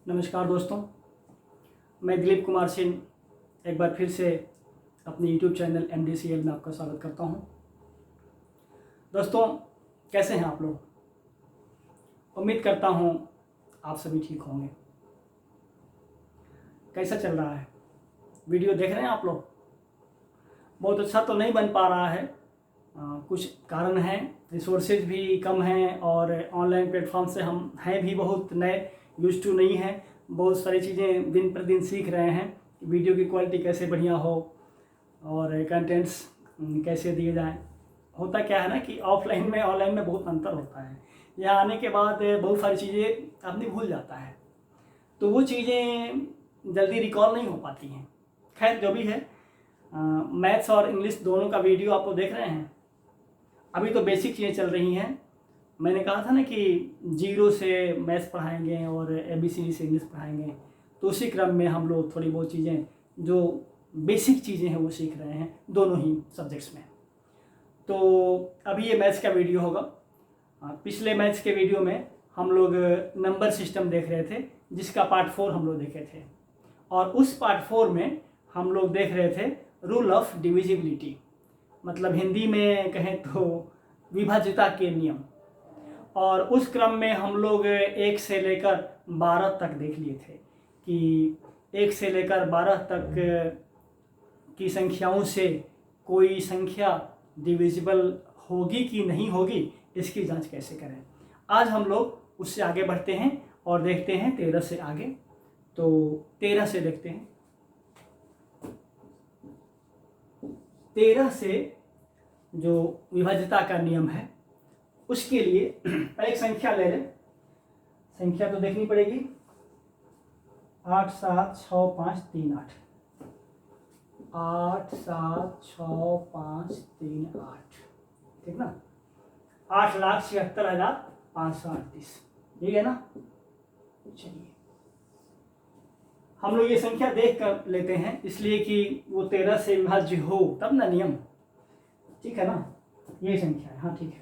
नमस्कार दोस्तों, मैं दिलीप कुमार सिंह एक बार फिर से अपने YouTube चैनल MDCL में आपका स्वागत करता हूं। दोस्तों, कैसे हैं आप लोग? उम्मीद करता हूं आप सभी ठीक होंगे। कैसा चल रहा है? वीडियो देख रहे हैं आप लोग? बहुत अच्छा तो नहीं बन पा रहा है, कुछ कारण हैं, रिसोर्सेज भी कम हैं और ऑनलाइन प्लेटफॉर्म से हम हैं भी बहुत नए, यूज टू नहीं हैं। बहुत सारी चीज़ें दिन पर दिन सीख रहे हैं, वीडियो की क्वालिटी कैसे बढ़िया हो और कंटेंट्स कैसे दिए जाएं। होता क्या है ना कि ऑफलाइन में ऑनलाइन में बहुत अंतर होता है। यहाँ आने के बाद बहुत सारी चीज़ें आदमी भूल जाता है, तो वो चीज़ें जल्दी रिकॉल नहीं हो पाती हैं। खैर, जो भी है, मैथ्स और इंग्लिश दोनों का वीडियो आप लोग देख रहे हैं। अभी तो बेसिक चीज़ें चल रही हैं। मैंने कहा था ना कि 0 से मैथ्स पढ़ाएंगे और ABCD से इंग्लिश पढ़ाएंगे, तो उसी क्रम में हम लोग थोड़ी बहुत चीज़ें जो बेसिक चीज़ें हैं वो सीख रहे हैं दोनों ही सब्जेक्ट्स में। तो अभी ये मैथ्स का वीडियो होगा। पिछले मैथ्स के वीडियो में हम लोग नंबर सिस्टम देख रहे थे, जिसका पार्ट 4 हम लोग देखे थे, और उस पार्ट 4 में हम लोग देख रहे थे रूल ऑफ डिविजिबिलिटी, मतलब हिंदी में कहें तो विभाज्यता के नियम। और उस क्रम में हम लोग 1 से लेकर 12 तक देख लिए थे कि 1 से लेकर 12 तक की संख्याओं से कोई संख्या डिविजिबल होगी कि नहीं होगी, इसकी जांच कैसे करें। आज हम लोग उससे आगे बढ़ते हैं और देखते हैं 13 से आगे। तो 13 से देखते हैं। 13 से जो विभाज्यता का नियम है उसके लिए एक संख्या ले लें। संख्या तो देखनी पड़ेगी, 8 7 6 5 3 8, 8 7 6 5 3 8, ठीक ना। 8,76,538, ठीक है ना। चलिए हम लोग ये संख्या देख कर लेते हैं, इसलिए कि वो 13 से विभाज्य हो तब ना नियम, ठीक है ना। ये संख्या है, हाँ ठीक है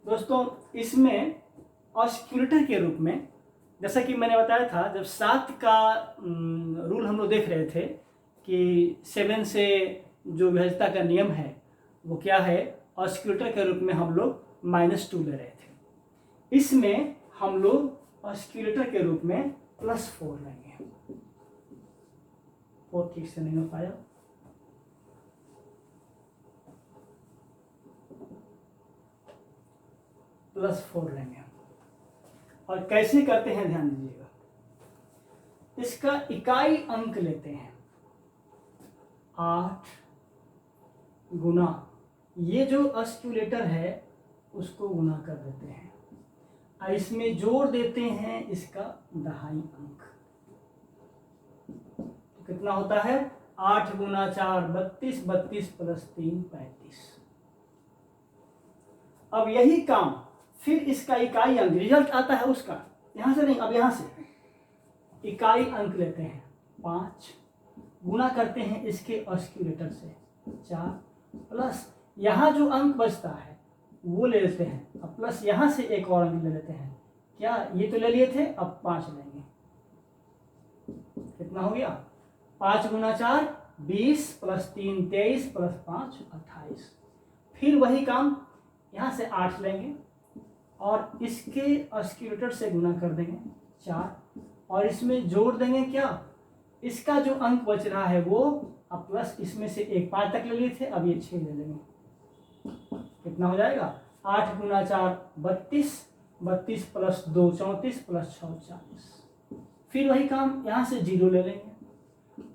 दोस्तों। इसमें ऑस्क्यूलेटर के रूप में, जैसा कि मैंने बताया था, जब 7 का रूल हम लोग देख रहे थे कि 7 से जो विभाज्यता का नियम है वो क्या है, ऑस्क्यूलेटर के रूप में हम लोग -2 ले रहे थे। इसमें हम लोग ऑस्क्यूलेटर के रूप में +4 लेंगे। 4 ठीक से नहीं हो पाया, +4 लेंगे। और कैसे करते हैं ध्यान दीजिएगा, इसका इकाई अंक लेते हैं 8 गुना ये जो ऑस्क्यूलेटर है उसको गुना कर देते हैं, और इसमें जोड़ देते हैं इसका दहाई अंक। तो कितना होता है, 8 गुना 4 32, 32 + 3 35। अब यही काम फिर इसका इकाई अंक, रिजल्ट आता है उसका, यहां से नहीं, अब यहां से इकाई अंक लेते हैं 5, गुना करते हैं इसके ऑस्क्यूलेटर से 4, प्लस यहां जो अंक बचता है वो ले लेते हैं, अब प्लस यहां से एक और अंक ले लेते हैं। क्या ये तो ले लिए थे, अब 5 लेंगे। कितना हो गया, 5 गुना 4 20, + 3 23, + 5 28। फिर वही काम, यहां से 8 लेंगे और इसके ऑस्क्यूलेटर से गुना कर देंगे 4, और इसमें जोड़ देंगे क्या, इसका जो अंक बच रहा है वो, अब प्लस इसमें से एक 5 तक ले लिए थे, अब ये 6 ले लेंगे। कितना हो जाएगा, 8 गुना 4 32, 32 + 2 34, + 6 40। फिर वही काम, यहाँ से 0 ले लेंगे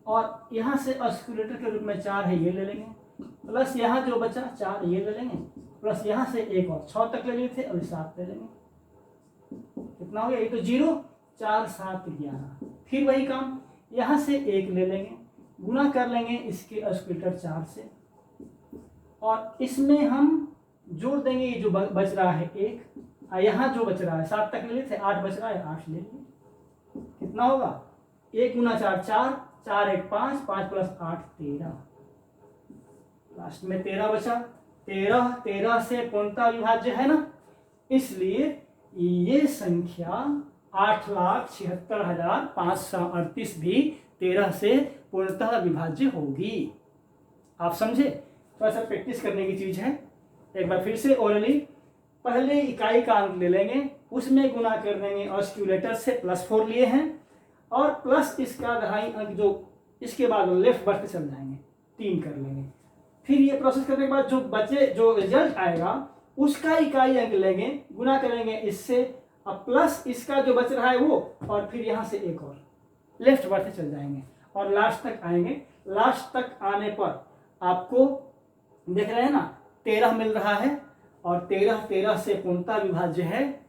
और यहाँ से ऑस्क्यूलेटर के रूप में 4 है, ये ले लेंगे, प्लस यहाँ जो बचा 4 ये ले लेंगे, प्लस यहाँ से एक और 6 तक ले लिए थे, अभी 7 ले लेंगे। कितना हो गया, ये तो 0 4 7 11। फिर वही काम, यहाँ से 1 ले लेंगे, गुना कर लेंगे इसके ऑस्क्यूलेटर 4 से, और इसमें हम जोड़ देंगे ये जो बच रहा है 1, यहाँ जो बच रहा है 7 तक ले लिए थे, 8 बच रहा है, 8 ले लिए। कितना होगा, 1 गुना 4 4, 4 1 5, 5 + 8 13, लास्ट में 13 बचा। 13 से पूर्णतः विभाज्य है ना, इसलिए ये संख्या 8,76,538 भी 13 से पूर्णतः विभाज्य होगी। आप समझे? थोड़ा सा प्रैक्टिस करने की चीज है। एक बार फिर से ओरली, पहले इकाई का अंक ले लेंगे, उसमें गुना कर देंगे ऑस्क्यूलेटर से, +4 लिए हैं, और प्लस इसका दहाई अंक जो इसके बाद लेफ्ट बढ़ते चल जाएंगे, 3 कर लेंगे। फिर ये प्रोसेस करने के बाद जो रिजल्ट आएगा उसका इकाई अंक लेंगे, गुना करेंगे इससे, अब प्लस इसका जो बच रहा है वो, और फिर यहाँ से एक और लेफ्ट बढ़ते चल जाएंगे और लास्ट तक आएंगे। लास्ट तक आने पर आपको देख रहे हैं ना 13 मिल रहा है, और 13 से पूर्णतः विभाज्य है,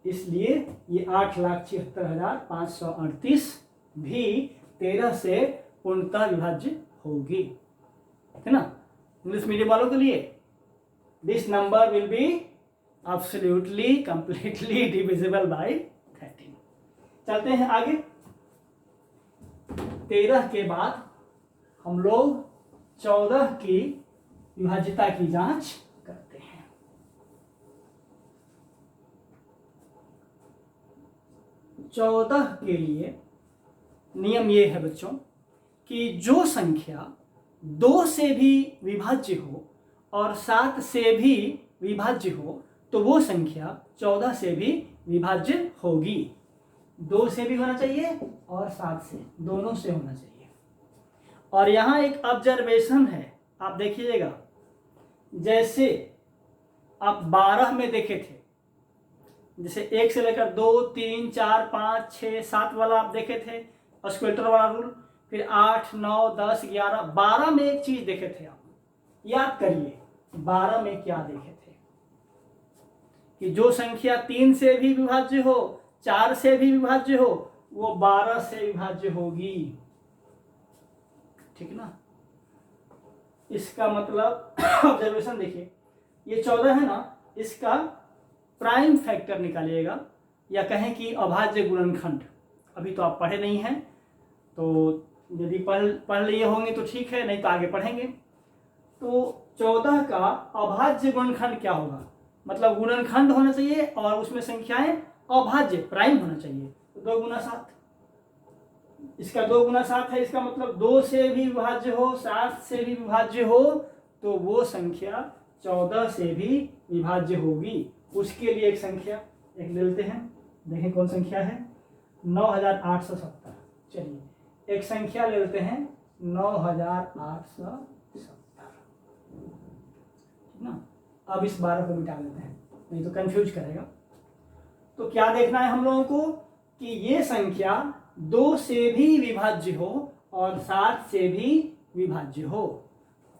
इसलिए ये 8,76,538 भी 13 से पूर्णतः विभाज्य होगी, है ना। इंग्लिश मीडियम वालों के लिए this number will be absolutely completely divisible by 13। चलते हैं आगे। 13 के बाद हम लोग 14 की विभाज्यता की जांच करते हैं। 14 के लिए नियम ये है बच्चों कि जो संख्या 2 से भी विभाज्य हो और 7 से भी विभाज्य हो तो वो संख्या 14 से भी विभाज्य होगी। 2 से भी होना चाहिए और 7 से, दोनों से होना चाहिए। और यहाँ एक ऑब्जर्वेशन है, आप देखिएगा, जैसे आप 12 में देखे थे, जैसे 1 से लेकर 2, 3, 4, 5, 6, 7 वाला आप देखे थे ऑस्क्यूलेटर वाला रूल, फिर 8, 9, 10, 11, 12 में एक चीज देखे थे आप, याद करिए 12 में क्या देखे थे कि जो संख्या 3 से भी विभाज्य हो, 4 से भी विभाज्य हो, वो 12 से विभाज्य होगी, ठीक ना। इसका मतलब ऑब्जर्वेशन देखिए, ये 14 है ना, इसका प्राइम फैक्टर निकालिएगा, या कहें कि अभाज्य गुणनखंड। अभी तो आप पढ़े नहीं हैं, तो यदि पढ़ लिए होंगे तो ठीक है, नहीं तो आगे पढ़ेंगे। तो 14 का अभाज्य गुणनखंड क्या होगा, मतलब गुणनखंड होना चाहिए और उसमें संख्याएं अभाज्य प्राइम होना चाहिए, तो 2 गुना 7, इसका 2 गुना 7 है, इसका मतलब 2 से भी विभाज्य हो, 7 से भी विभाज्य हो, तो वो संख्या 14 से भी विभाज्य होगी। उसके लिए एक संख्या एक ले लेते हैं, देखें कौन संख्या है, 9,870। चलिए एक संख्या ले लेते हैं 9,870, ना। अब इस 12 को मिटा लेते हैं, नहीं तो कंफ्यूज करेगा। तो क्या देखना है हम लोगों को कि ये संख्या 2 से भी विभाज्य हो और 7 से भी विभाज्य हो।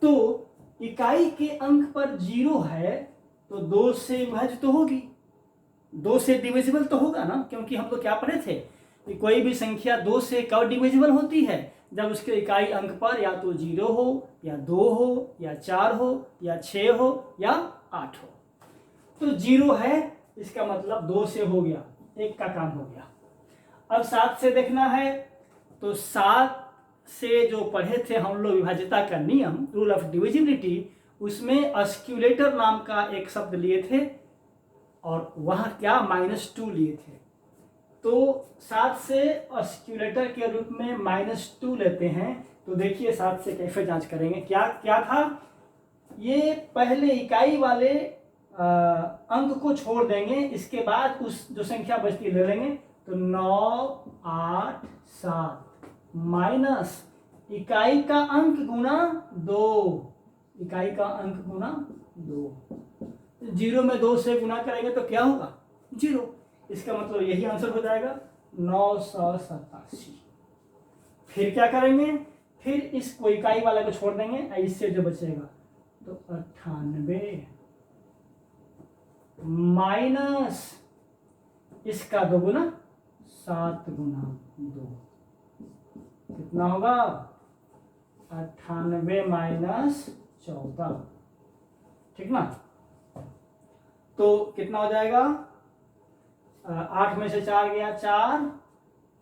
तो इकाई के अंक पर 0 है तो 2 से विभाज्य तो होगी, 2 से डिविजिबल तो होगा ना, क्योंकि हम तो क्या पढ़े थे कि कोई भी संख्या 2 से कब डिविजिबल होती है, जब उसके इकाई अंक पर या तो 0 हो या 2 हो या 4 हो या 6 हो या 8 हो। तो 0 है, इसका मतलब 2 से हो गया, एक का काम हो गया। अब 7 से देखना है, तो 7 से जो पढ़े थे हम लोग विभाज्यता का नियम, रूल ऑफ डिविजिबिलिटी, उसमें ऑस्क्यूलेटर नाम का एक शब्द लिए थे और वहां क्या -2 लिए थे। तो 7 से ऑस्क्यूलेटर के रूप में -2 लेते हैं। तो देखिए 7 से कैसे जांच करेंगे, क्या क्या था, ये पहले इकाई वाले अंक को छोड़ देंगे, इसके बाद उस जो संख्या बचती ले लेंगे, तो 9, 8, 7 माइनस इकाई का अंक गुना 2, इकाई का अंक गुना 2। 0 में 2 से गुना करेंगे तो क्या होगा, 0। इसका मतलब यही आंसर हो जाएगा 987। फिर क्या करेंगे, फिर इसको इकाई वाला को छोड़ देंगे, इससे जो बचेगा तो 98 माइनस इसका 2 गुना 7 गुना 2, कितना होगा 98 माइनस 14, ठीक ना। तो कितना हो जाएगा, 8 में से 4 गया 4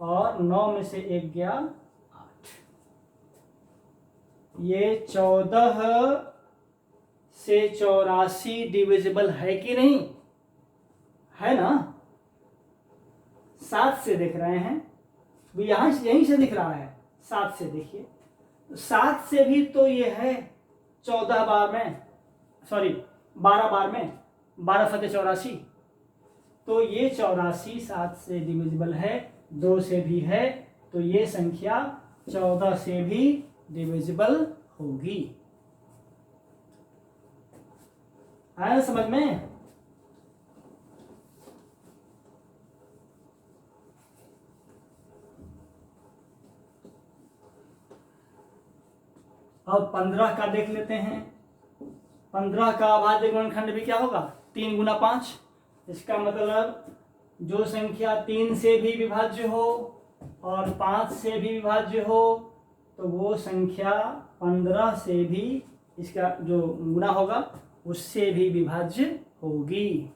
और 9 में से 1 गया 8। ये 14 से 84 डिविजिबल है कि नहीं, है ना। 7 से देख रहे हैं, तो यहाँ यहीं से दिख रहा है 7 से, देखिए 7 से भी तो ये है 14 बार में, सॉरी 12 बार में, 12 फते 84, तो ये 84 7 से डिविजिबल है, 2 से भी है, तो ये संख्या 14 से भी डिविजिबल होगी। आया ना समझ में? अब 15 का देख लेते हैं। 15 का अभाज्य गुणनखंड भी क्या होगा? 3 गुना 5। इसका मतलब जो संख्या 3 से भी विभाज्य हो और 5 से भी विभाज्य हो, तो वो संख्या 15 से भी, इसका जो गुना होगा उससे भी विभाज्य होगी।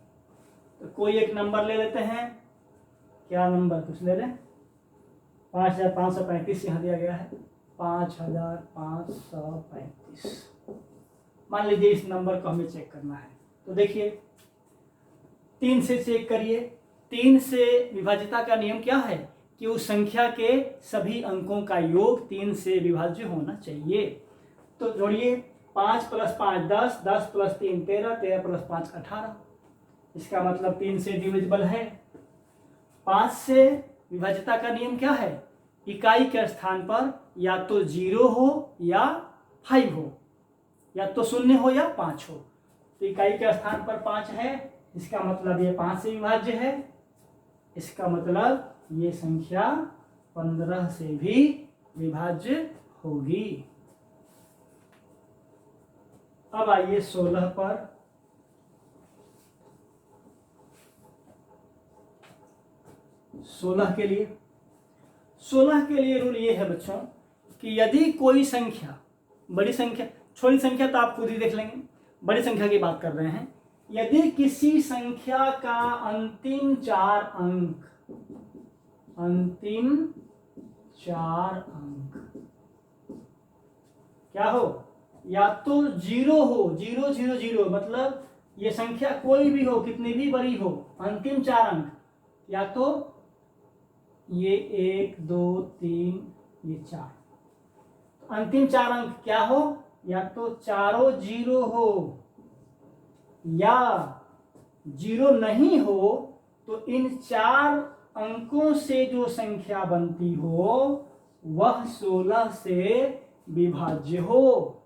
तो कोई एक नंबर ले लेते हैं। क्या नंबर? कुछ ले लें। 5535 यहाँ दिया गया है, 5535। मान लीजिए इस नंबर को हमें चेक करना है, तो देखिए 3 से चेक करिए। 3 से विभाज्यता का नियम क्या है कि उस संख्या के सभी अंकों का योग 3 से विभाज्य होना चाहिए। तो जोड़िए, 5 + 5 10, 10 + 3 13, 13 + 5 18। इसका मतलब 3 से डिविजिबल है। 5 से विभाज्यता का नियम क्या है? इकाई के स्थान पर या तो 0 हो या 5 हो, या तो 0 हो या 5 हो। तो इकाई के स्थान पर 5 है, इसका मतलब ये 5 से विभाज्य है। इसका मतलब ये संख्या 15 से भी विभाज्य होगी। अब आइए 16 पर। 16 के लिए रूल ये है बच्चों कि यदि कोई संख्या, बड़ी संख्या, छोटी संख्या तो आप खुद ही देख लेंगे, बड़ी संख्या की बात कर रहे हैं, यदि किसी संख्या का अंतिम 4 अंक क्या हो? या तो 0 हो, 0 0 0, मतलब ये संख्या कोई भी हो, कितनी भी बड़ी हो, अंतिम 4 अंक, या तो ये 1 2 3 ये 4, तो अंतिम 4 अंक क्या हो? या तो चारों 0 हो, या 0 नहीं हो तो इन 4 अंकों से जो संख्या बनती हो वह 16 से विभाज्य हो।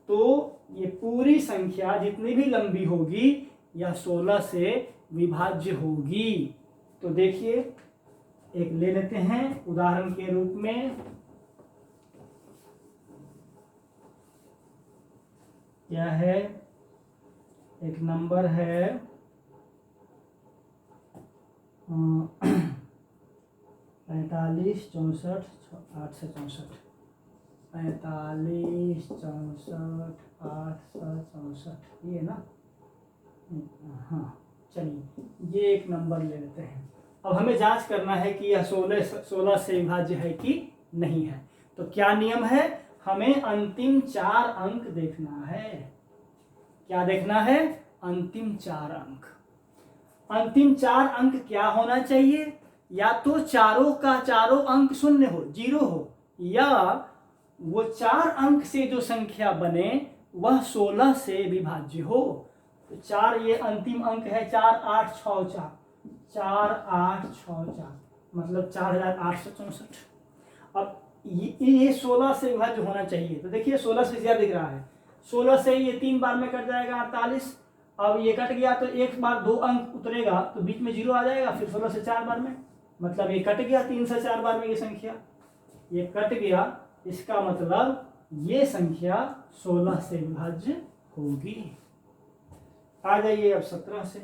तो ये पूरी संख्या जितनी भी लंबी होगी यह 16 से विभाज्य होगी। तो देखिए एक ले लेते हैं उदाहरण के रूप में। क्या है? एक नंबर है 45 64 864, 45 64 864, ये ना? हाँ, चलिए ये एक नंबर ले लेते हैं। अब हमें जांच करना है कि यह 16 से विभाज्य है कि नहीं है। तो क्या नियम है? हमें अंतिम 4 अंक देखना है। क्या देखना है? अंतिम 4 अंक। अंतिम 4 अंक क्या होना चाहिए? या तो चारों का चारों अंक 0 हो, 0 हो, या वो 4 अंक से जो संख्या बने वह 16 से विभाज्य हो। तो 4 ये अंतिम अंक है, 4 8 6 4, 4 8 6 4, मतलब 4864। अब ये 16 से विभाज्य होना चाहिए। तो देखिए 16 से ज्यादा दिख रहा है, 16 से ये 3 बार में कट जाएगा 48। अब ये कट गया तो एक बार 2 अंक उतरेगा तो बीच में 0 आ जाएगा, फिर 16 से 4 बार में, मतलब ये कट गया 3 से 4 बार में, ये संख्या ये कट गया। इसका मतलब ये संख्या 16 से विभाज्य होगी। आ जाइए अब 17 से।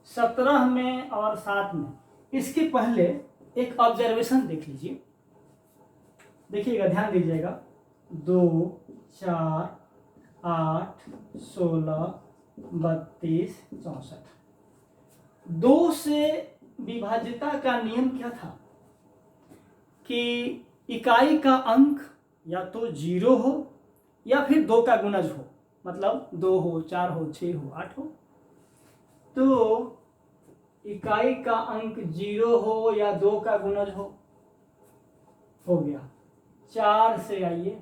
17 में और 7 में, इसके पहले एक ऑब्जर्वेशन देख लीजिए, देखिएगा, ध्यान दीजिएगा। 2 4 8 16 32 64। 2 से विभाज्यता का नियम क्या था कि इकाई का अंक या तो 0 हो या फिर 2 का गुणज हो, मतलब 2 हो, 4 हो, 6 हो, 8 हो। तो इकाई का अंक 0 हो या 2 का गुणज हो गया। 4 से आइए,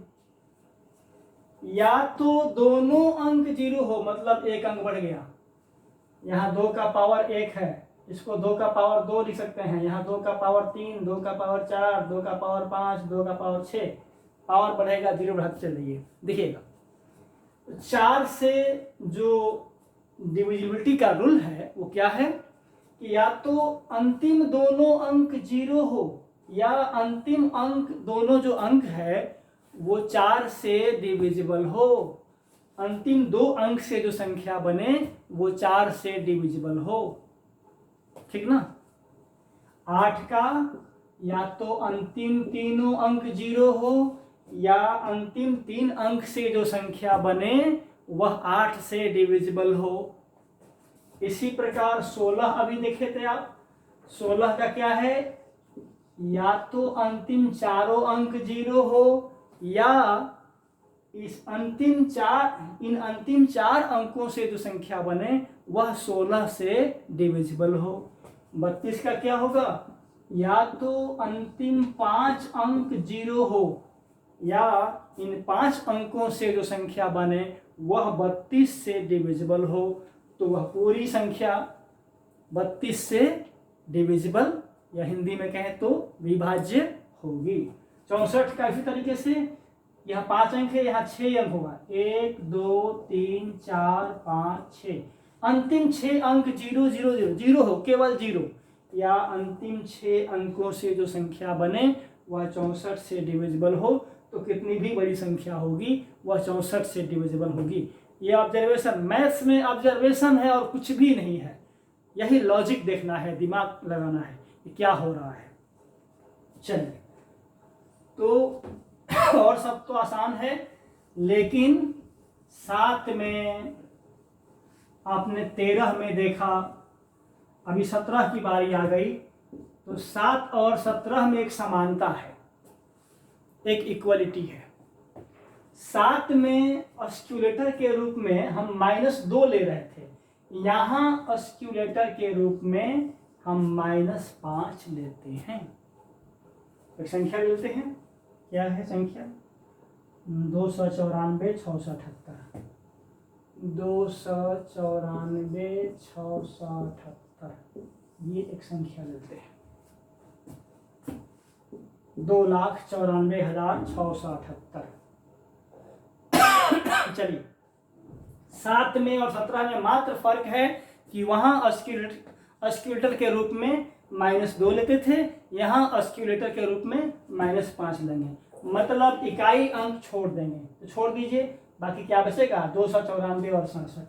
या तो दोनों अंक 0 हो, मतलब एक अंक बढ़ गया। यहाँ 2 का पावर 1 है, इसको 2 का पावर 2 लिख सकते हैं। यहाँ 2 का पावर 3, 2 का पावर 4, 2 का पावर 5, 2 का पावर 6, पावर बढ़ेगा, 0 बढ़ाते चलिए, देखिएगा 4 से जो डिविजिबिलिटी का रूल है वो क्या है कि या तो अंतिम दोनों अंक 0 हो या अंतिम अंक दोनों जो अंक है वो 4 से डिविजिबल हो। अंतिम 2 अंक से जो संख्या बने वो 4 से डिविजिबल हो, ठीक ना। 8 का या तो अंतिम तीनों अंक 0 हो या अंतिम 3 अंक से जो संख्या बने वह 8 से डिविजिबल हो। इसी प्रकार 16 अभी देखे थे आप, 16 का क्या है, या तो अंतिम चारों अंक 0 हो या इन अंतिम 4 अंकों से जो संख्या बने वह 16 से डिविजिबल हो। 32 का क्या होगा, या तो अंतिम 5 अंक 0 हो या इन 5 अंकों से जो संख्या बने वह 32 से डिविजिबल हो, तो वह पूरी संख्या 32 से डिविजिबल या हिंदी में कहें तो विभाज्य होगी। 64 का इसी तरीके से, यहाँ 5 अंक है, यहाँ 6 अंक होगा, 1 2 3 4 5 6, अंतिम 6 अंक 0 0 0 0 हो, केवल 0, या अंतिम 6 अंकों से जो संख्या बने वह 64 से डिविजिबल हो, तो कितनी भी बड़ी संख्या होगी वह 64 से डिविजिबल होगी। ये ऑब्जर्वेशन, मैथ्स में ऑब्जर्वेशन है और कुछ भी नहीं है, यही लॉजिक देखना है, दिमाग लगाना है कि क्या हो रहा है। चलिए, तो और सब तो आसान है, लेकिन 7 में आपने 13 में देखा, अभी 17 की बारी आ गई, तो 7 और 17 में एक समानता है, एक इक्वलिटी है। 7 में ऑस्क्यूलेटर के रूप में हम -2 ले रहे थे, यहाँ ऑस्क्यूलेटर के रूप में हम -5 लेते हैं। एक संख्या लेते हैं, क्या है संख्या, 294 678, 294 678, ये एक संख्या लेते हैं, 2,94,678। चलिए, 7 में और 17 में मात्र फर्क है कि वहां ऑस्क्यूलेटर के रूप में -2 लेते थे, यहाँ ऑस्क्यूलेटर के रूप में -5 लेंगे, मतलब इकाई अंक छोड़ देंगे, तो छोड़ दीजिए, बाकी क्या बचेगा, 294 और 67।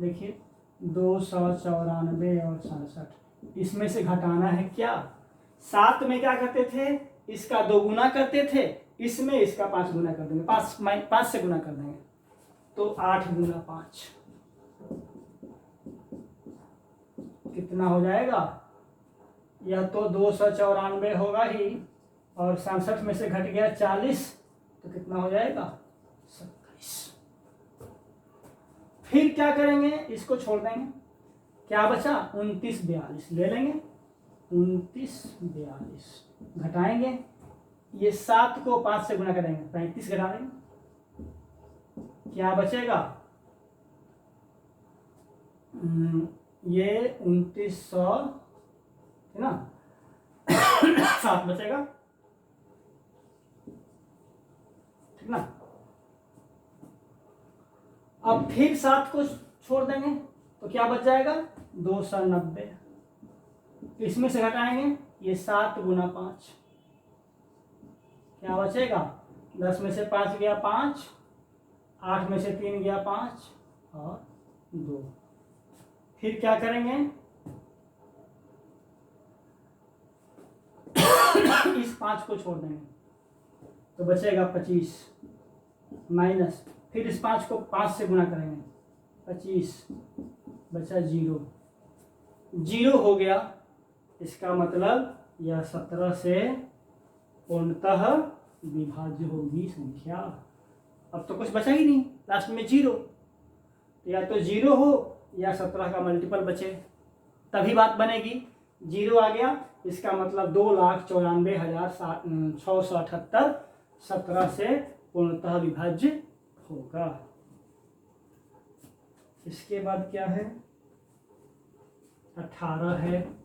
देखिए 294 और 67, इसमें से घटाना है क्या, 7 में क्या करते थे, इसका 2 गुना करते थे, इसमें इसका 5 गुना कर देंगे, 5 से गुना कर देंगे, तो 8 गुना 5 कितना हो जाएगा, यह तो 294 होगा ही, और 67 में से घट गया 40, तो कितना हो जाएगा, 27। फिर क्या करेंगे, इसको छोड़ देंगे, क्या बचा, 29 42 ले लेंगे, 29 42 घटाएंगे, ये 7 को 5 से गुना करेंगे, 35 घटा देंगे, क्या बचेगा, ये 2900 है ना, 7 बचेगा, ठीक ना। अब फिर 7 को छोड़ देंगे, तो क्या बच जाएगा, 290, इसमें से घटाएंगे, ये 7 गुना 5, क्या बचेगा, 10 में से 5 गया 5, 8 में से 3 गया 5 और 2। फिर क्या करेंगे, इस 5 को छोड़ देंगे, तो बचेगा 25, माइनस, फिर इस 5 को 5 से गुना करेंगे, 25 बचा 0, 0 हो गया, इसका मतलब यह 17 से पूर्णतः विभाज्य होगी संख्या। अब तो कुछ बचा ही नहीं, लास्ट में 0। तो या तो 0 हो या 17 का मल्टीपल बचे, तभी बात बनेगी। 0 आ गया, इसका मतलब 2,94,678 17 से पूर्णतः विभाज्य होगा। इसके बाद क्या है, 18 है।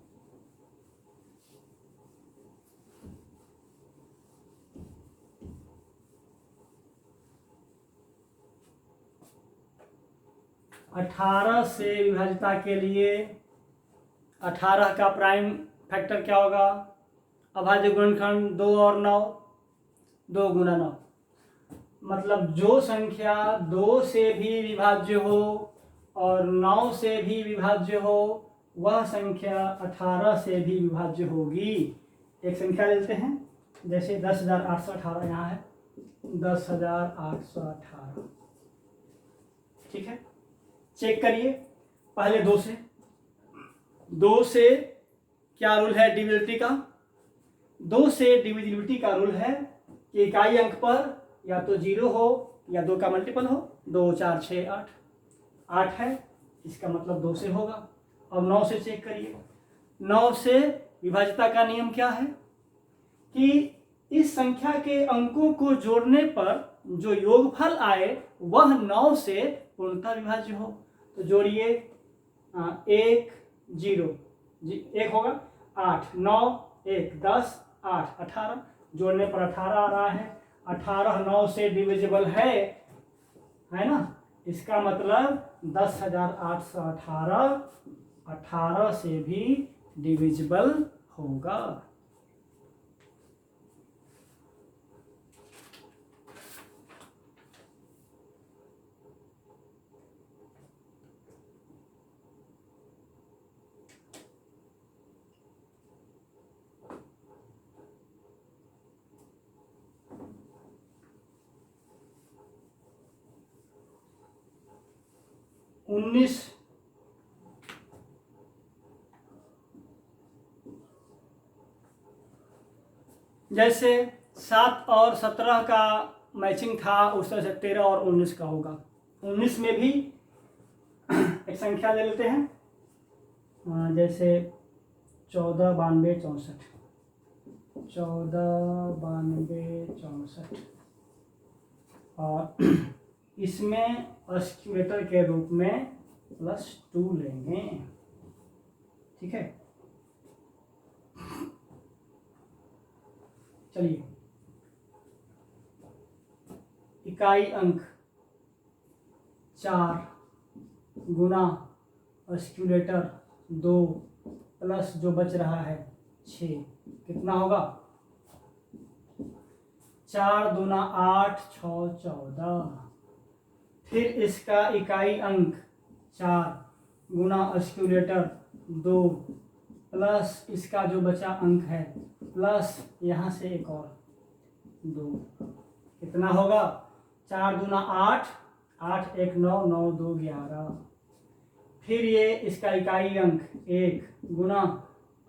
अठारह से विभाज्यता के लिए 18 का प्राइम फैक्टर क्या होगा, अभाज्य गुणनखंड 2 और 9, 2 गुना 9। मतलब जो संख्या 2 से भी विभाज्य हो और 9 से भी विभाज्य हो, वह संख्या 18 से भी विभाज्य होगी। एक संख्या लेते हैं, जैसे 10,818 यहाँ है, 10,818, ठीक है। चेक करिए पहले 2 से क्या रूल है डिविजिबिलिटी का, 2 से डिविजिबिलिटी का रूल है कि इकाई अंक पर या तो 0 हो या 2 का मल्टीपल हो। 2 4 6 8, 8 है, इसका मतलब 2 से होगा। अब 9 से चेक करिए, 9 से विभाज्यता का नियम क्या है कि इस संख्या के अंकों को जोड़ने पर जो योगफल आए वह 9 से पूर्णतः विभाज्य हो। तो जोड़िए, 1 0 1 होगा, 8 9 1 10 8 18, जोड़ने पर 18 आ रहा है। 18 9 से डिविजिबल है ना, इसका मतलब 10,818 18 से भी डिविजिबल होगा। उन्नीस जैसे 7 और 17 का मैचिंग था, उस तरह से 13 और 19 का होगा। 19 में भी एक संख्या ले लेते हैं, जैसे 14 92 64, 14 92 64, और इसमें अस्क्यूलेटर के रूप में +2 लेंगे, ठीक है। चलिए, इकाई अंक 4 गुना अस्क्यूलेटर 2 प्लस जो बच रहा है 6, कितना होगा, 4 दूना 8 6 14। फिर इसका इकाई अंक 4 गुना अस्क्यूलेटर 2 प्लस इसका जो बचा अंक है प्लस यहाँ से एक और 2, कितना होगा, 4 दूना 8 8 1 9 9 2 11। फिर ये इसका इकाई अंक 1 गुना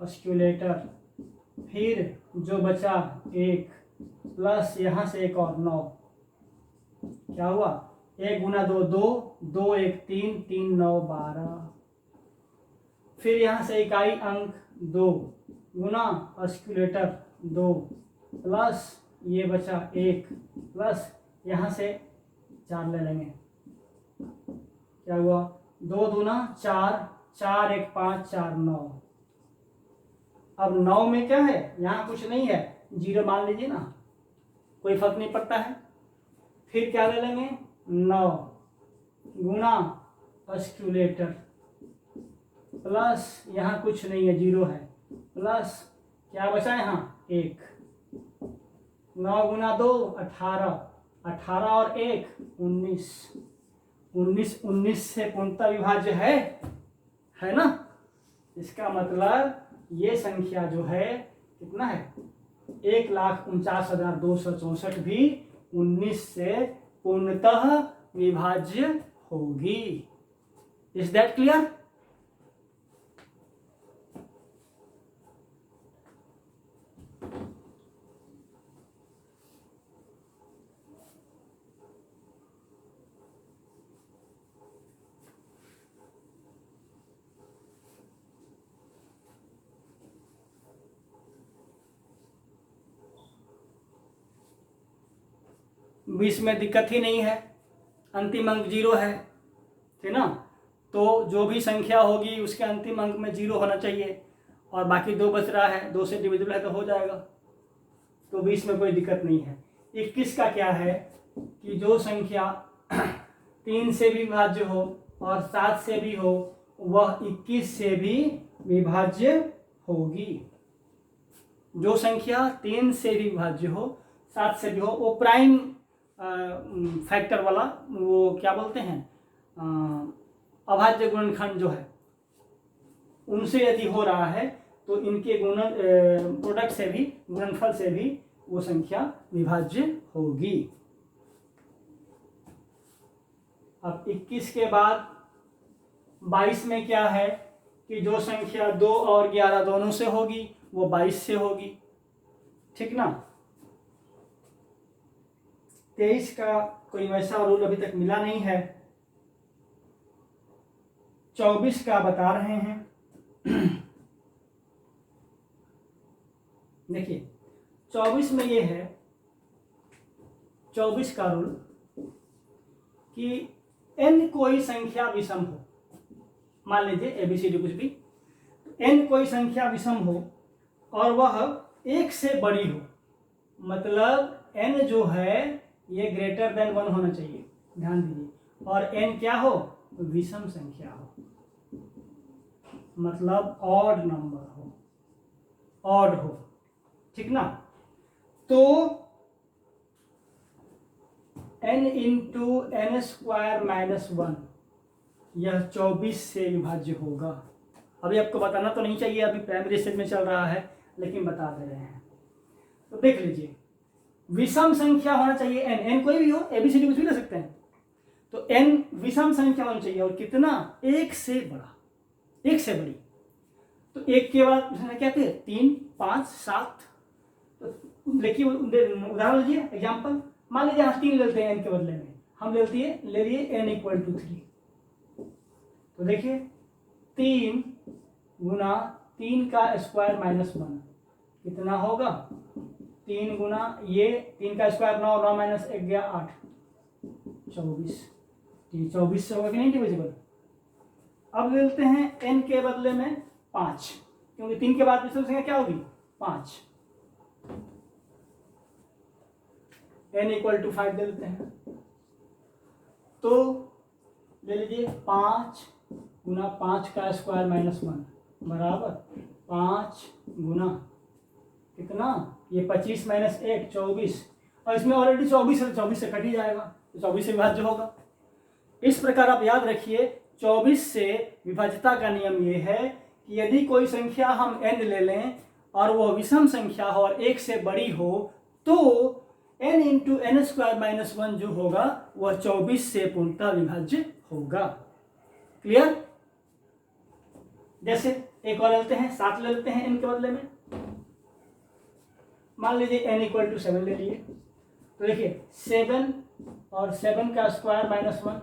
अस्क्यूलेटर, फिर जो बचा 1 प्लस यहाँ से एक और 9, क्या हुआ, 1 गुना 2 2 2 1 3 3 9 12। फिर यहाँ से इकाई अंक 2 गुना अस्क्यूलेटर 2 प्लस ये बचा 1 प्लस यहाँ से 4 ले लेंगे, क्या हुआ, 2 दूना 4 4 1 5 4 9। अब 9 में क्या है, यहाँ कुछ नहीं है, 0 मान लीजिए ना, कोई फर्क नहीं पड़ता है। फिर क्या ले लेंगे, 9 गुना अस्क्यूलेटर प्लस यहाँ कुछ नहीं है, 0 है, प्लस क्या बचा यहाँ 1, 9 गुना 2 18, 18 और 1 19, 19 19 से पूर्णतः विभाज्य है ना। इसका मतलब ये संख्या जो है कितना है, 1,49,264 भी 19 से पूर्णतः विभाज्य होगी। Is that clear? 20 में दिक्कत ही नहीं है, अंतिम अंक 0 है, ठीक ना। तो जो भी संख्या होगी उसके अंतिम अंक में 0 होना चाहिए, और बाकी 2 बच रहा है, 2 से डिविजिबल है तो हो जाएगा, तो 20 में कोई दिक्कत नहीं है। 21 का क्या है कि जो संख्या 3 से भी विभाज्य हो और 7 से भी हो वह 21 से भी विभाज्य होगी। जो संख्या 3 से भी विभाज्य हो, 7 से भी हो, वो प्राइम फैक्टर वाला, वो क्या बोलते हैं, अभाज्य गुणनखंड जो है, उनसे यदि हो रहा है तो इनके गुणन प्रोडक्ट से भी, गुणनफल से भी वो संख्या विभाज्य होगी। अब 21 के बाद 22 में क्या है कि जो संख्या 2 और 11 दोनों से होगी वो 22 से होगी, ठीक ना। 23 का कोई वैसा रूल अभी तक मिला नहीं है। 24 का बता रहे हैं। देखिए 24 में ये है, 24 का रूल कि n कोई संख्या विषम हो, मान लीजिए ABCD कुछ भी, n कोई संख्या विषम हो और वह 1 से बड़ी हो, मतलब n जो है ये ग्रेटर देन 1 होना चाहिए, ध्यान दीजिए, और n क्या हो, विषम संख्या हो, मतलब ऑड नंबर हो, ऑड हो, ठीक ना। तो n into n square minus 1 यह 24 से विभाज्य होगा। अभी आपको बताना तो नहीं चाहिए, अभी प्राइमरी स्टेज में चल रहा है, लेकिन बता दे रहे हैं। तो देख लीजिए, विषम संख्या होना चाहिए n, n कोई भी हो, ABCD कुछ भी ले सकते हैं, तो n विषम संख्या होना चाहिए, और कितना, 1 से बड़ा, 1 से बड़ी। तो 1 के बाद क्या थे, 3, 5, 7। तो देखिए उदाहरण लीजिए, एग्जाम्पल, मान लीजिए हम 3 लेते हैं n के बदले में, हम ले लिए n इक्वल टू 3। तो देखिए 3 गुना 3 का स्क्वायर माइनस 1 कितना होगा, 3 गुना ये 3 का स्क्वायर 9, 9 माइनस 1 गया 8, 24। 24 से होगा कि नहीं डिविजिबल। अब लेते हैं n के बदले में 5, क्योंकि 3 के बाद विषम संख्या क्या होगी, 5। n इक्वल टू 5 दे देते हैं, तो ले लीजिए 5 गुना 5 का स्क्वायर माइनस 1 बराबर 5 गुना कितना, ये 25 माइनस 1 24, और इसमें ऑलरेडी 24 है, 24 से कट ही जाएगा, तो 24 से विभाज्य होगा। इस प्रकार आप याद रखिए, 24 से विभाज्यता का नियम ये है कि यदि कोई संख्या हम n ले लें और वो विषम संख्या हो और 1 से बड़ी हो, तो n into n square minus 1 जो होगा वह 24 से पूर्णतः विभाज्य होगा। क्लियर। जैसे एक और लेते हैं, 7 ले लेते हैं n के बदले में, मान लीजिए n इक्वल टू 7 ले लिए, तो देखिए 7 और 7 का स्क्वायर माइनस 1,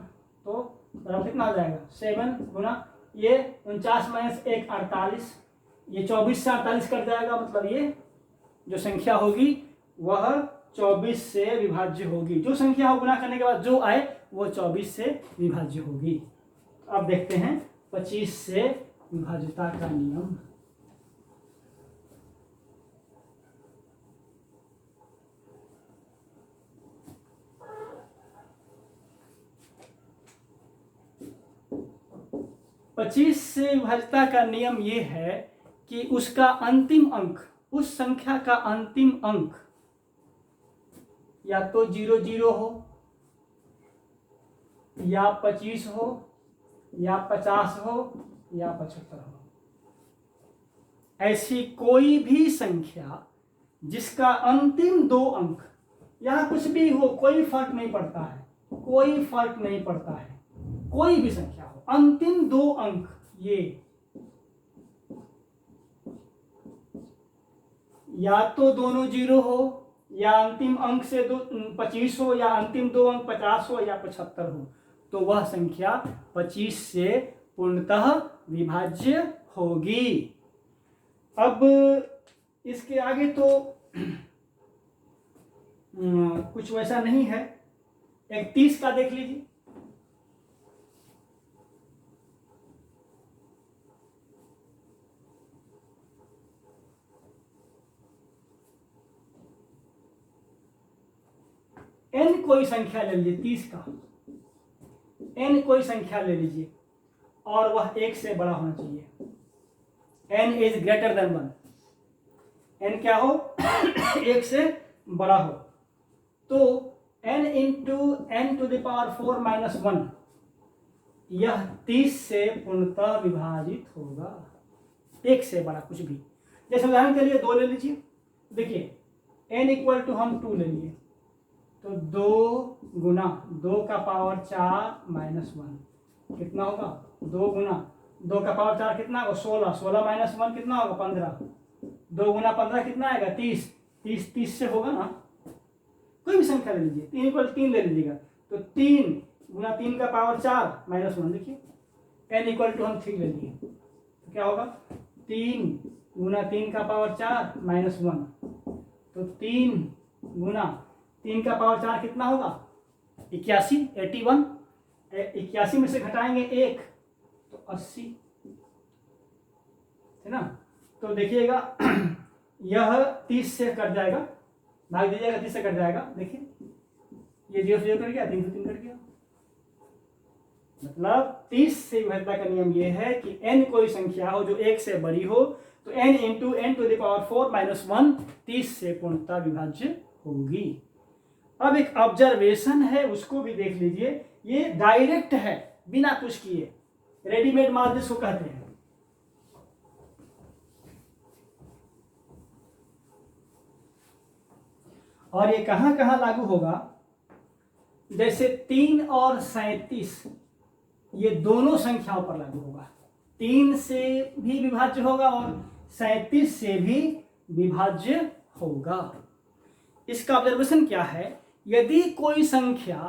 तो बराबर कितना आ जाएगा, 7 गुना ये 49 माइनस 1 48, ये 24 से 48 कट जाएगा, मतलब ये जो संख्या होगी वह 24 से विभाज्य होगी। जो संख्या हो गुना करने के बाद जो आए वो 24 से विभाज्य होगी। अब देखते हैं 25 से विभाज्यता का नियम। पच्चीस से विभाज्यता का नियम ये है कि उसका अंतिम अंक, उस संख्या का अंतिम अंक या तो 00 हो, या 25 हो, या 50 हो, या 75 हो। ऐसी कोई भी संख्या जिसका अंतिम 2 अंक, यहां कुछ भी हो कोई फर्क नहीं पड़ता है, कोई फर्क नहीं पड़ता है, कोई भी संख्या हो, अंतिम 2 अंक ये या तो दोनों 0 हो, या अंतिम अंक से 25 हो, या अंतिम 2 अंक 50 हो या 75 हो, तो वह संख्या 25 से पूर्णतः विभाज्य होगी। अब इसके आगे तो कुछ वैसा नहीं है। एक 30 का देख लीजिए, n कोई संख्या ले लीजिए, 30 का n कोई संख्या ले लीजिए और वह 1 से बड़ा होना चाहिए। n is greater than 1, n क्या हो 1 से बड़ा हो। तो n into n to the power 4 minus 1 यह 30 से पूर्णतः विभाजित होगा, 1 से बड़ा कुछ भी। जैसे उदाहरण के लिए 2 ले लीजिए, देखिए n इक्वल टू हम 2 ले लिए, तो 2 गुना 2 का पावर 4 माइनस 1 कितना होगा, 2 गुना 2 का पावर 4 कितना होगा 16, 16 माइनस 1 कितना होगा 15, 2 गुना 15 कितना आएगा 30, 30 से होगा ना, कोई भी संख्या ले लीजिए, 3 इक्वल 3 ले लीजिएगा, तो 3 गुना 3 का पावर 4 माइनस 1, देखिए n इक्वल टू हम 3 ले लिए, तो क्या होगा 3 गुना 3 का पावर 4 माइनस 1, तो 3 गुना 3 का पावर 4 कितना होगा 81, 81, 81 में से घटाएंगे 1 तो 80, है ना। तो देखिएगा यह 30 से कट जाएगा, भाग दीजिएगा 30 से कट जाएगा, देखिए ये 0 से 0 कट गया, 3 से 3 कट गया। मतलब 30 से विभाज्यता का नियम यह है कि n कोई संख्या हो जो 1 से बड़ी हो, तो n into n to the power 4 minus 1 30 से पूर्णतः विभाज्य होगी। अब एक ऑब्जर्वेशन है, उसको भी देख लीजिए, ये डायरेक्ट है बिना कुछ किए, रेडीमेड माल जिसको कहते हैं। और ये कहां कहां लागू होगा, जैसे 3 और 37 ये दोनों संख्याओं पर लागू होगा, 3 से भी विभाज्य होगा और 37 से भी विभाज्य होगा। इसका ऑब्जर्वेशन क्या है, यदि कोई संख्या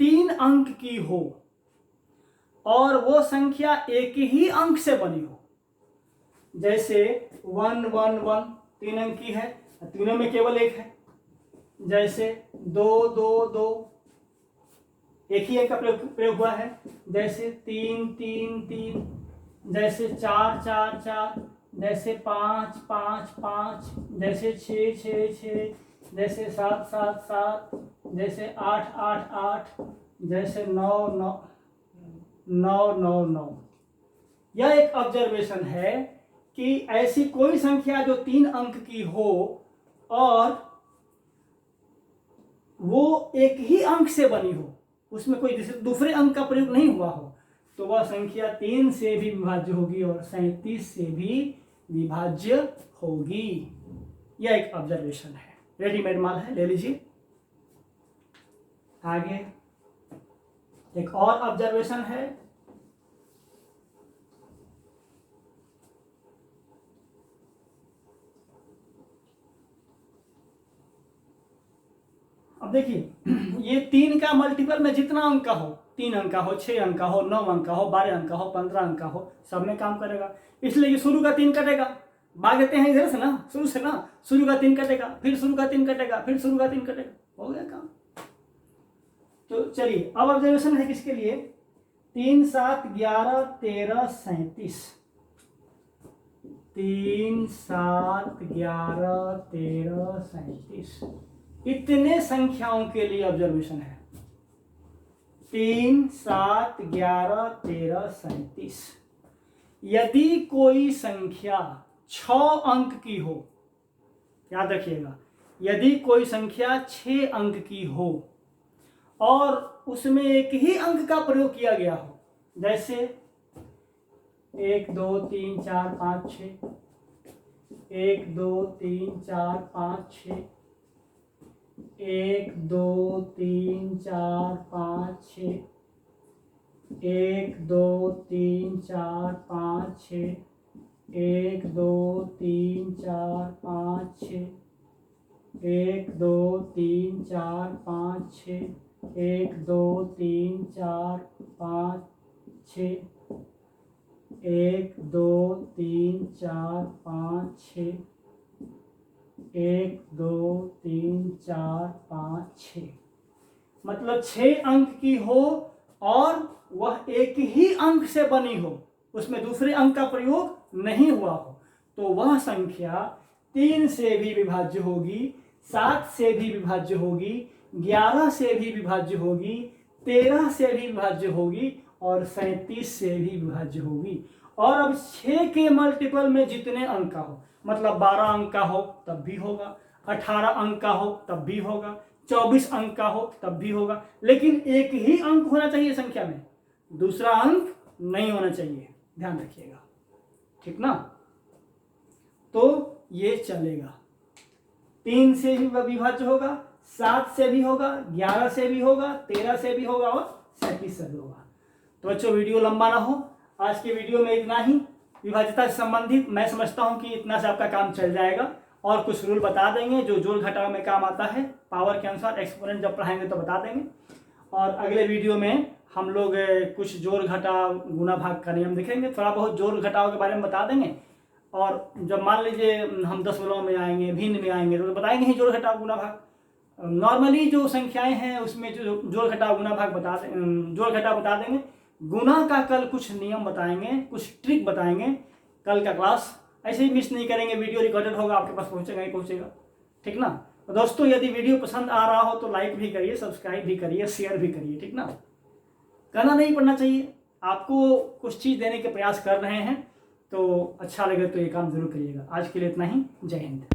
3 अंक की हो और वो संख्या एक ही अंक से बनी हो, जैसे 1 1 1 3 अंक की है, तीनों में केवल 1 है, जैसे 2 2 2 एक ही अंक का प्रयोग हुआ है, जैसे 3 3 3, जैसे 4 4 4, जैसे 5 5 5, जैसे 6 6 6, जैसे 7 7 7, जैसे 8 8 8, जैसे 9 9 9 9 9। यह एक ऑब्जर्वेशन है कि ऐसी कोई संख्या जो 3 अंक की हो और वो एक ही अंक से बनी हो, उसमें कोई दूसरे अंक का प्रयोग नहीं हुआ हो, तो वह संख्या 3 से भी विभाज्य होगी और 37 से भी विभाज्य होगी। यह एक ऑब्जर्वेशन है, रेडीमेड माल है, ले लीजिए। आगे एक और ऑब्जर्वेशन है, अब देखिए ये 3 का मल्टीपल में जितना अंक का हो, 3 अंक का हो, 6 अंक का हो, 9 अंक का हो, 12 अंक का हो, 15 अंक का हो, सब में काम करेगा। इसलिए ये शुरू का 3 कटेगा, भाग देते हैं इधर से ना, शुरू से ना, शुरू का 3 कटेगा, फिर शुरू का 3 कटेगा, फिर शुरू का 3 कटेगा, हो गया काम। तो चलिए अब ऑब्जर्वेशन है किसके लिए, 3 7 11 13 37, 3 7 11 13 37 इतने संख्याओं के लिए ऑब्जर्वेशन है, 3 7 11 13 37। यदि कोई संख्या 6 अंक की हो, याद रखिएगा, यदि कोई संख्या 6 अंक की हो और उसमें एक ही अंक का प्रयोग किया गया हो, जैसे 1 2 3 4 5 6, 1 2 3 4 5 6, 1 2 3 4 5 6, 1 2 3 4 5 6, 1 2 3 4 5 6, 1 2 3 4 5 6, 1 2 3 4 5 6, 1 2 3 4 5 6, 1 2 3 4 5 6, मतलब 6 अंक की हो और वह एक ही अंक से बनी हो, उसमें दूसरे अंक का प्रयोग नहीं हुआ हो, तो वह संख्या 3 से भी विभाज्य होगी, 7 से भी विभाज्य होगी, 11 से भी विभाज्य होगी, 13 से भी विभाज्य होगी और 37 से भी विभाज्य होगी। और अब 6 के मल्टीपल में जितने अंक का हो, मतलब 12 अंक का हो तब भी होगा, 18 अंक का हो तब भी होगा, 24 अंक का हो तब भी होगा, लेकिन एक ही अंक होना चाहिए संख्या में, दूसरा अंक नहीं होना चाहिए, ध्यान रखिएगा, ठीक ना। तो ये चलेगा, 3 से भी विभाज्य होगा, 7 से भी होगा, 11 से भी होगा, 13 से भी होगा और 37 से भी होगा। तो बच्चों वीडियो लंबा ना हो, आज के वीडियो में इतना ही। विभाज्यता से संबंधित मैं समझता हूँ कि इतना से आपका काम चल जाएगा, और कुछ रूल बता देंगे जो जोड़ घटाव में काम आता है, पावर के अनुसार एक्सपोनेंट जब पढ़ाएंगे तो बता देंगे। और अगले वीडियो में हम लोग कुछ जोड़ घटाव गुना भाग का नियम देखेंगे, थोड़ा बहुत जोड़ घटाव के बारे में बता देंगे। और जब मान लीजिए हम दशमलव में आएंगे, भिन्न में आएंगे, तो बताएंगे ही जोड़ घटाव गुना भाग। नॉर्मली जो संख्याएं हैं उसमें जो जोड़ घटाव गुना भाग जोड़ घटाव बता देंगे। गुना का कल कुछ नियम बताएंगे, कुछ ट्रिक बताएंगे, कल का क्लास ऐसे ही मिस नहीं करेंगे, वीडियो रिकॉर्डेड होगा, आपके पास पहुंचेगा ही पहुंचेगा, ठीक ना। तो दोस्तों यदि वीडियो पसंद आ रहा हो तो लाइक भी करिए, सब्सक्राइब भी करिए, शेयर भी करिए, ठीक ना। करना नहीं पड़ना चाहिए, आपको कुछ चीज़ देने के प्रयास कर रहे हैं, तो अच्छा लगे तो ये काम जरूर करिएगा। आज के लिए इतना ही, जय हिंद।